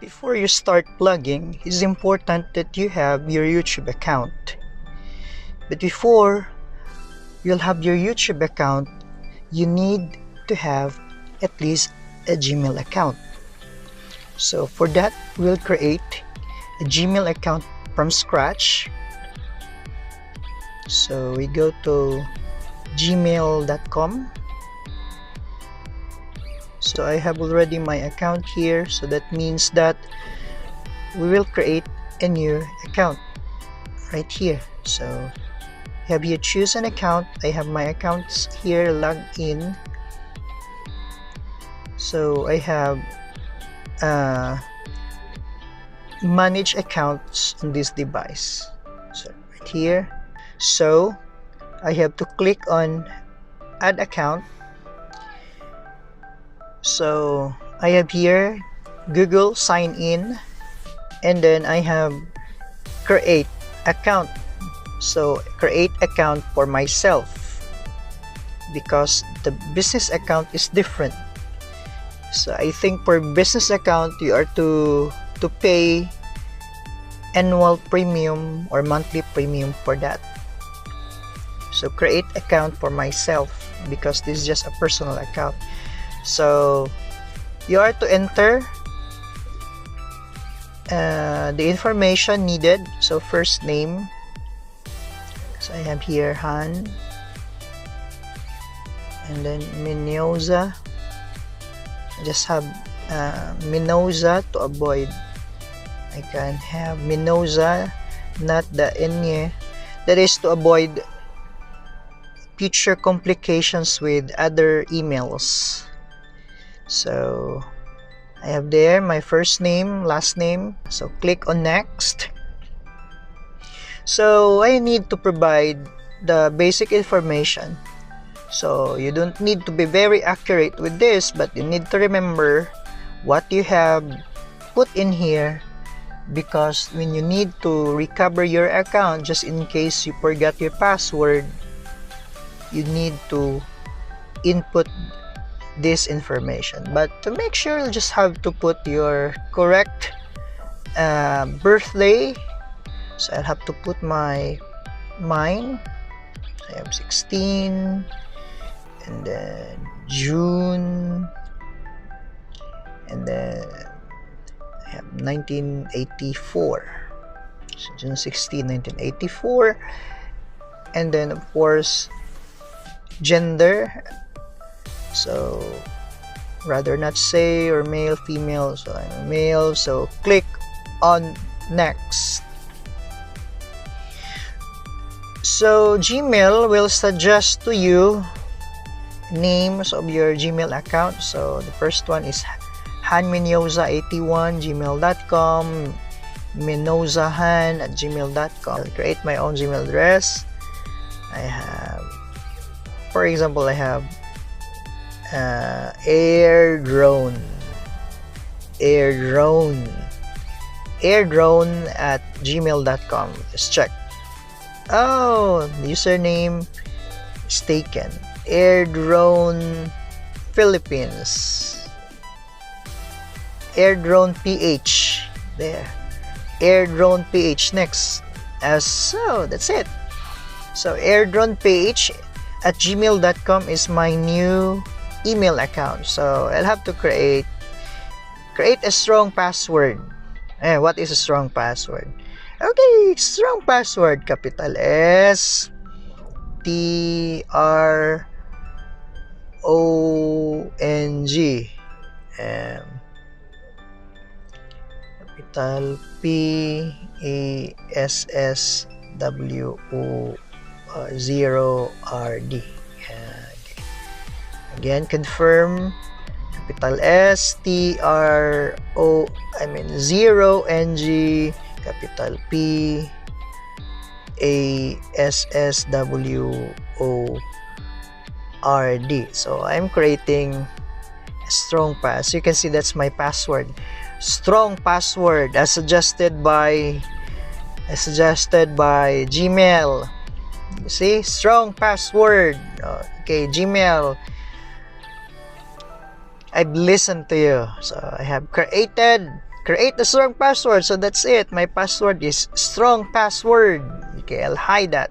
Before you start plugging, it's important that you have your YouTube account. But before you'll have your YouTube account, you need to have at least a Gmail account. So for that, we'll create a Gmail account from scratch. So we go to gmail.com. So I have already my account here, so that means that we will create a new account right here. So have you choose an account? I have my accounts here logged in. So I have manage accounts on this device. So right here. So I have to click on add account. So I have here Google sign in, and then I have create account. So create account for myself because the business account is different. So I think for business account you are to pay annual premium or monthly premium for that. So create account for myself because this is just a personal account. So you are to enter the information needed. So first name, so I have here Han, and then Mendoza. I just have Mendoza to avoid. I can have Mendoza, not the N. That is to avoid future complications with other emails. So I have there my first name, last name. So click on next. So I need to provide the basic information. So you don't need to be very accurate with this, but you need to remember what you have put in here, because when you need to recover your account, just in case you forgot your password, you need to input this information. But to make sure, you just have to put your correct birthday. So I'll have to put mine. I have 16, and then June, and then I have 1984. So June 16, 1984, and then of course gender. So rather not say or male, female, so I'm a male. So click on next. So Gmail will suggest to you names of your Gmail account. So the first one is hanmenyoza81 gmail.com, menozahan@gmail.com. I'll create my own Gmail address. I have, for example, I have airdrone @gmail.com. Let's check. Oh, the username is taken. Airdrone Philippines, Airdrone PH. There, Airdrone PH next. So that's it. So airdrone PH @gmail.com is my new email account. So I'll have to create a strong password. What is a strong password? Okay, strong password, capital S TRONG, capital PASSWO0RD. Again, confirm, capital S TRO0NG, capital P ASSWORD. So I'm creating a strong pass. You can see that's my password. Strong password as suggested by Gmail. You see, strong password. Okay, Gmail, I've listened to you. So I have created create a strong password. So that's it. My password is strong password. Okay, I'll hide that.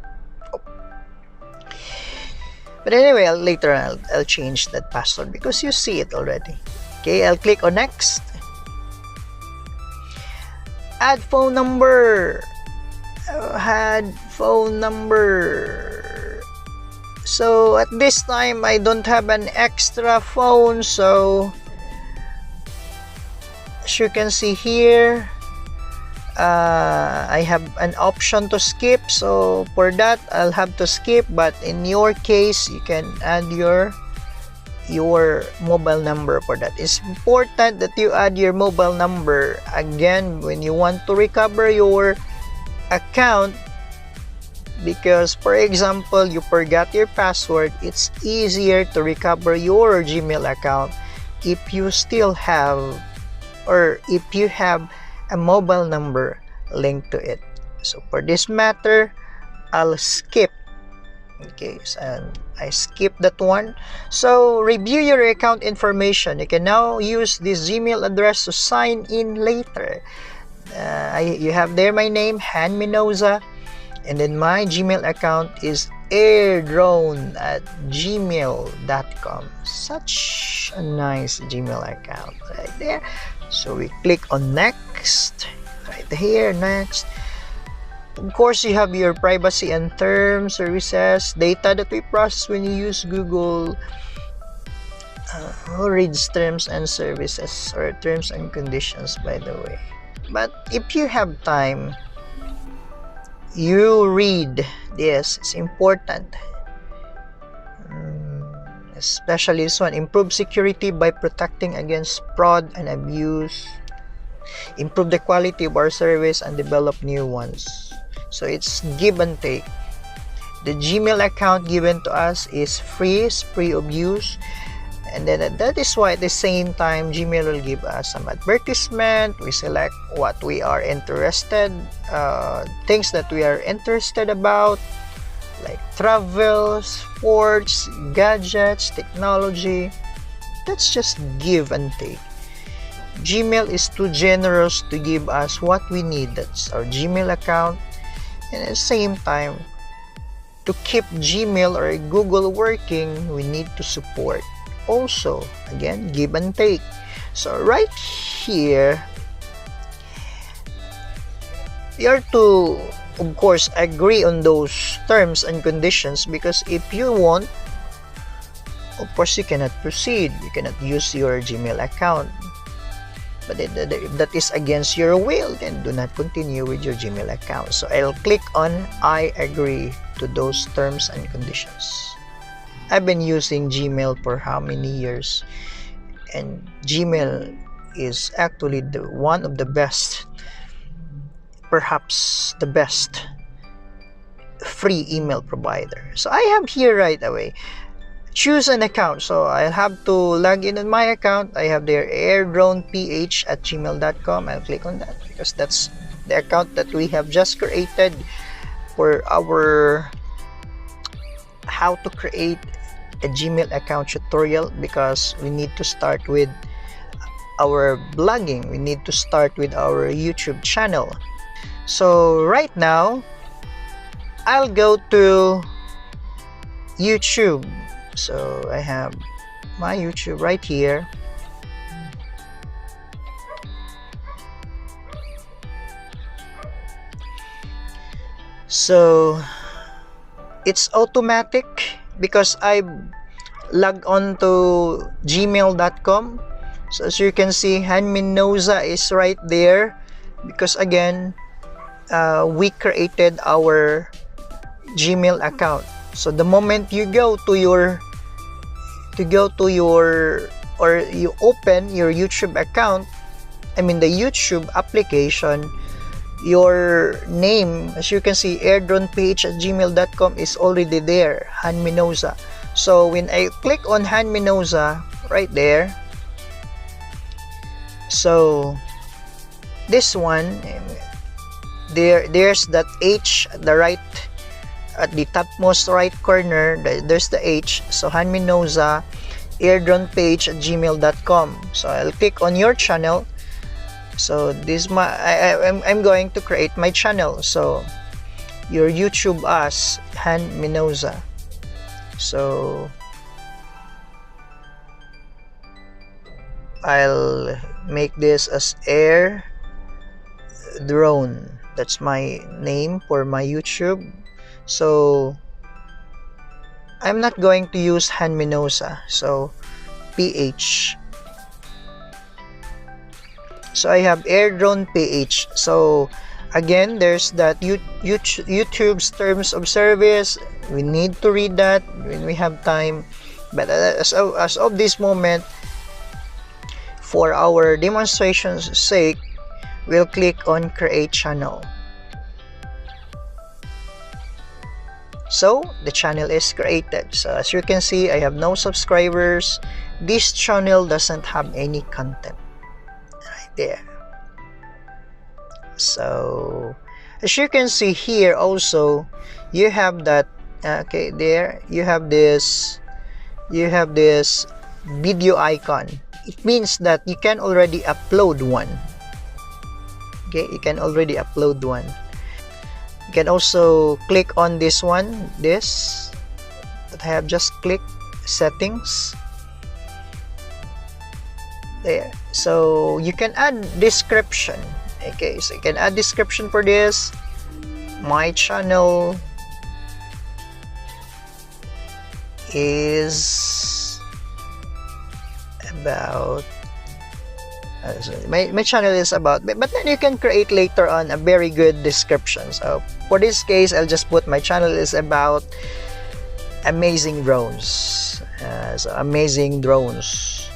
But anyway, later I'll change that password because you see it already. Okay, I'll click on next. Add phone number. Add phone number. So at this time I don't have an extra phone, so as you can see here, I have an option to skip, so for that I'll have to skip. But in your case, you can add your mobile number for that. It's important that you add your mobile number again when you want to recover your account, because for example you forgot your password. It's easier to recover your Gmail account if you still have, or if you have a mobile number linked to it. So for this matter, I'll skip. Okay, so I skip that one. So review your account information. You can now use this Gmail address to sign in later. You have there my name, Han Minoza, and then my Gmail account is airdrone@gmail.com. Such a nice Gmail account right there. So we click on next right here. Next, of course, you have your privacy and terms, services, data that we process when you use Google. Who reads terms and services, or terms and conditions, by the way? But if you have time, you read this. It's important. Especially this one. Improve security by protecting against fraud and abuse. Improve the quality of our service and develop new ones. So it's give and take. The Gmail account given to us is free of use. And then that is why at the same time Gmail will give us some advertisement. We select what we are interested, things that we are interested about, like travel, sports, gadgets, technology. That's just give and take. Gmail is too generous to give us what we need. That's our Gmail account. And at the same time, to keep Gmail or Google working, we need to support. Also, again, give and take. So right here, you are to, of course, agree on those terms and conditions, because if you won't, of course, you cannot proceed. You cannot use your Gmail account. But if that is against your will, then do not continue with your Gmail account. So I'll click on I agree to those terms and conditions. I've been using Gmail for how many years, and Gmail is actually one of the best, perhaps the best free email provider. So I have here right away, choose an account. So I'll have to log in on my account. I have there airdroneph@gmail.com. I'll click on that because that's the account that we have just created for our how to create a Gmail account tutorial, because we need to start with our blogging. We need to start with our YouTube channel. So right now, I'll go to YouTube. So I have my YouTube right here. So it's automatic because I logged on to gmail.com. So as you can see, Han Minoza is right there, because again, we created our Gmail account. So the moment you go to your or you open your YouTube account, I mean the YouTube application, your name, as you can see, airdroneph@gmail.com is already there, Han Minoza. So when I click on Han Minoza right there, so this one, there's that H at the right, at the topmost right corner, there's the H. So Han Minoza, airdroneph@gmail.com. So I'll click on your channel. So this I'm going to create my channel. So your YouTube as Han Minoza. So I'll make this as air drone. That's my name for my YouTube. So I'm not going to use Han Minosa. So PH. So I have air drone PH. So again, there's that YouTube's terms of service. We need to read that when we have time. But as of this moment, for our demonstration's sake, we'll click on create channel. So the channel is created. So as you can see, I have no subscribers. This channel doesn't have any content. Right there. So as you can see here also, you have that okay, there you have this video icon. It means that you can already upload one. Okay, you can already upload one. You can also click on this one, this that I have just clicked, settings. There. So you can add description. Okay, so you can add description for this. My channel is about my channel is about, but then you can create later on a very good description. So for this case, I'll just put my channel is about amazing drones. So amazing drones.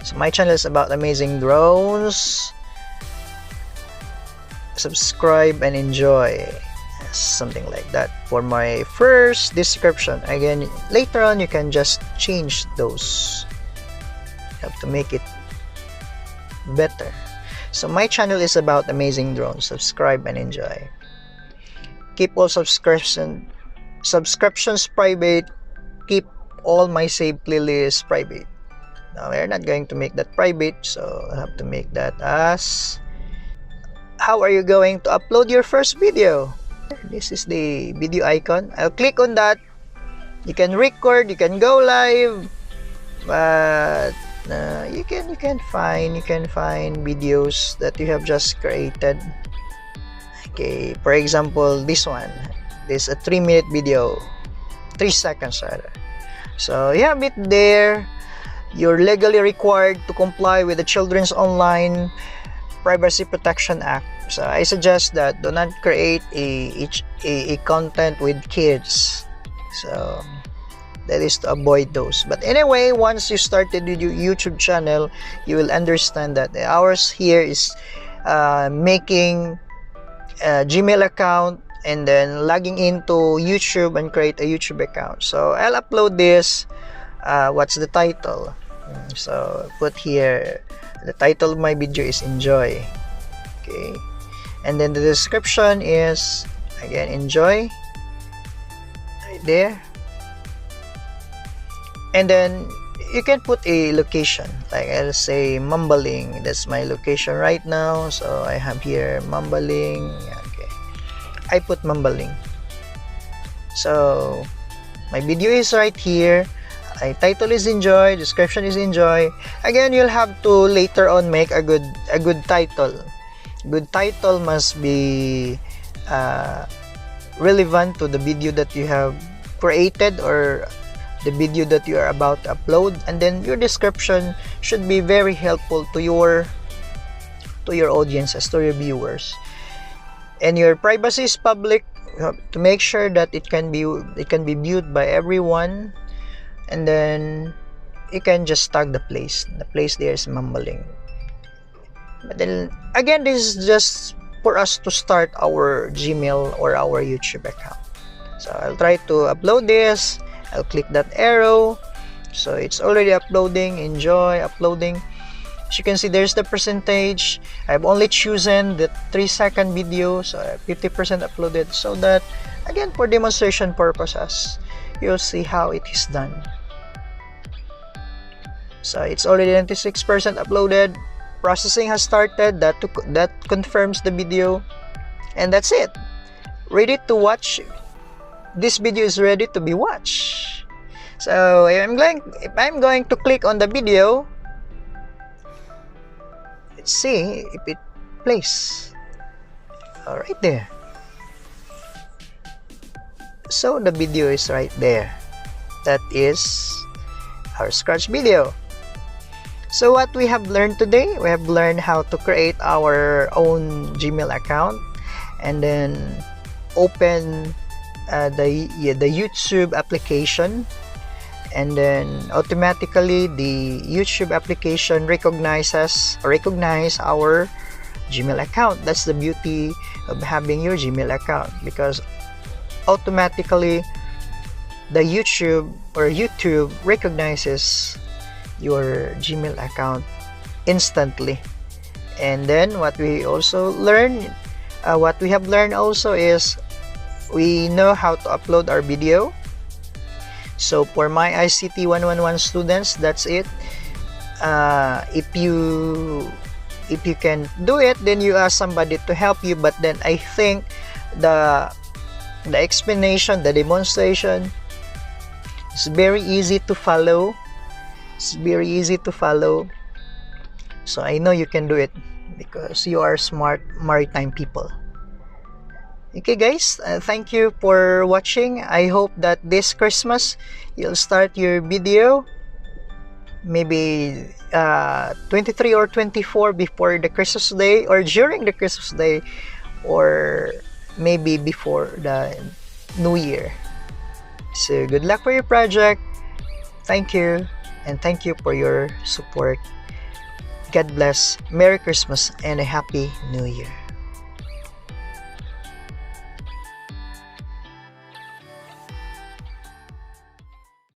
So my channel is about amazing drones. Subscribe and enjoy. Something like that for my first description. Again, later on you can just change those. You have to make it better. So my channel is about amazing drones. Subscribe and enjoy. Keep all subscriptions private. Keep all my saved playlists private. Now we're not going to make that private, so I have to make that as how are you going to upload your first video. This is the video icon. I'll click on that. You can record, you can go live, but you can find videos that you have just created. Okay, for example, this one. This is a 3-minute video, 3 seconds rather. So you have it there. You're legally required to comply with the Children's Online Privacy Protection Act. So I suggest that do not create a content with kids. So that is to avoid those. But anyway, once you started your YouTube channel, you will understand that ours here is making a Gmail account and then logging into YouTube and create a YouTube account. So I'll upload this. What's the title? So put here, the title of my video is enjoy. Okay, and then the description is again enjoy, right there. And then you can put a location, like I'll say Mumbling. That's my location right now. So I have here Mumbling. Okay, I put Mumbling. So my video is right here. My title is enjoy, description is enjoy. Again, you'll have to later on make a good title. Good title must be relevant to the video that you have created or the video that you are about to upload, and then your description should be very helpful to your audiences, to your viewers. And your privacy is public. You have to make sure that it can be viewed by everyone. And then you can just tag the place. The place there is Mumbling. But then again, this is just for us to start our Gmail or our YouTube account. So I'll try to upload this. I'll click that arrow. So it's already uploading. Enjoy uploading. As you can see, there's the percentage. I've only chosen the 3-second video, so 50% uploaded, so that again for demonstration purposes, you'll see how it is done. So it's already 96% uploaded. processing has started. That confirms the video, and that's it. Ready to watch. This video is ready to be watched. So if I'm going to click on the video, let's see if it plays. All right there. So the video is right there. That is our Scratch video. So what we have learned today, we have learned how to create our own Gmail account and then open the YouTube application, and then automatically the YouTube application recognize our Gmail account. That's the beauty of having your Gmail account, because automatically the YouTube recognizes your Gmail account instantly. And then what we have learned also is we know how to upload our video. So for my ICT 111 students, that's it. If you can do it, then you ask somebody to help you. But then I think the explanation, the demonstration is very easy to follow. It's very easy to follow. So I know you can do it because you are smart maritime people. Okay guys, thank you for watching. I hope that this Christmas you'll start your video maybe 23 or 24 before the Christmas day, or during the Christmas day, or maybe before the New Year. So good luck for your project. Thank you, and thank you for your support. God bless, Merry Christmas, and a Happy New Year.